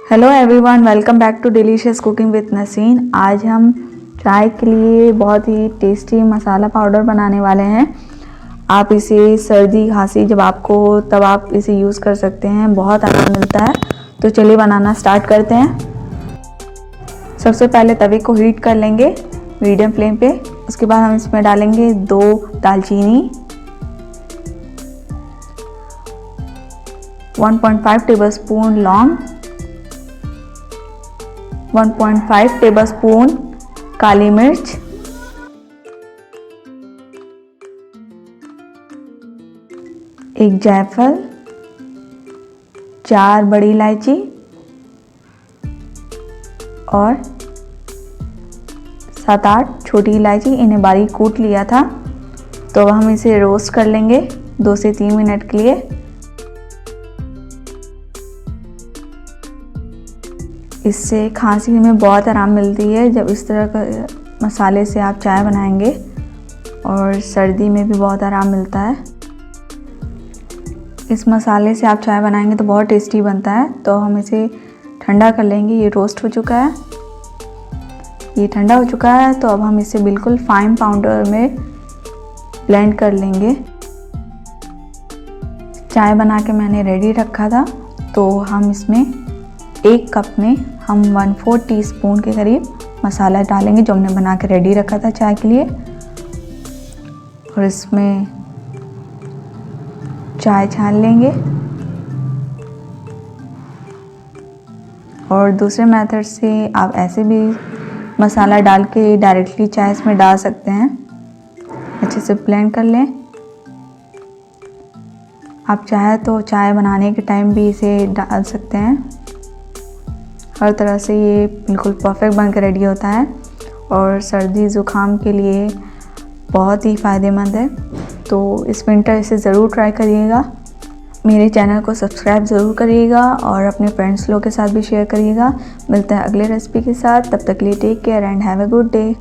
Hello everyone, welcome back to delicious cooking with Naseen. आज हम चाय के लिए बहुत ही टेस्टी मसाला पाउडर बनाने वाले हैं। आप इसे सर्दी खांसी जब आपको हो तब आप इसे यूज़ कर सकते हैं, बहुत आराम मिलता है। तो चलिए बनाना स्टार्ट करते हैं। सबसे पहले तवे को हीट कर लेंगे मीडियम फ्लेम पे। उसके बाद हम इसमें डालेंगे 2 दालचीनी, 1.5 टेबलस्पून लौंग, 1.5 टेबलस्पून काली मिर्च, 1 जायफल, 4 बड़ी इलायची और 7-8 छोटी इलायची। इन्हें बारीक कूट लिया था। तो अब हम इसे रोस्ट कर लेंगे 2 से 3 मिनट के लिए। इससे खांसी में बहुत आराम मिलती है जब इस तरह का मसाले से आप चाय बनाएंगे, और सर्दी में भी बहुत आराम मिलता है। इस मसाले से आप चाय बनाएंगे तो बहुत टेस्टी बनता है। तो हम इसे ठंडा कर लेंगे। ये रोस्ट हो चुका है, ये ठंडा हो चुका है। तो अब हम इसे बिल्कुल फाइन पाउडर में ब्लेंड कर लेंगे। चाय बना के मैंने रेडी रखा था। तो हम इसमें 1 कप में हम 1/4 टीस्पून के करीब मसाला डालेंगे जो हमने बना के रेडी रखा था चाय के लिए। और इसमें चाय छान लेंगे। और दूसरे मेथड से आप ऐसे भी मसाला डाल के डायरेक्टली चाय इसमें डाल सकते हैं। अच्छे से ब्लेंड कर लें। आप चाहे तो चाय बनाने के टाइम भी इसे डाल सकते हैं। हर तरह से ये बिल्कुल परफेक्ट बन के रेडी होता है और सर्दी ज़ुकाम के लिए बहुत ही फ़ायदेमंद है। तो इस विंटर इसे ज़रूर ट्राई करिएगा। मेरे चैनल को सब्सक्राइब ज़रूर करिएगा और अपने फ्रेंड्स लोग के साथ भी शेयर करिएगा। मिलते हैं अगले रेसिपी के साथ। तब तक के लिए take care and have a good day.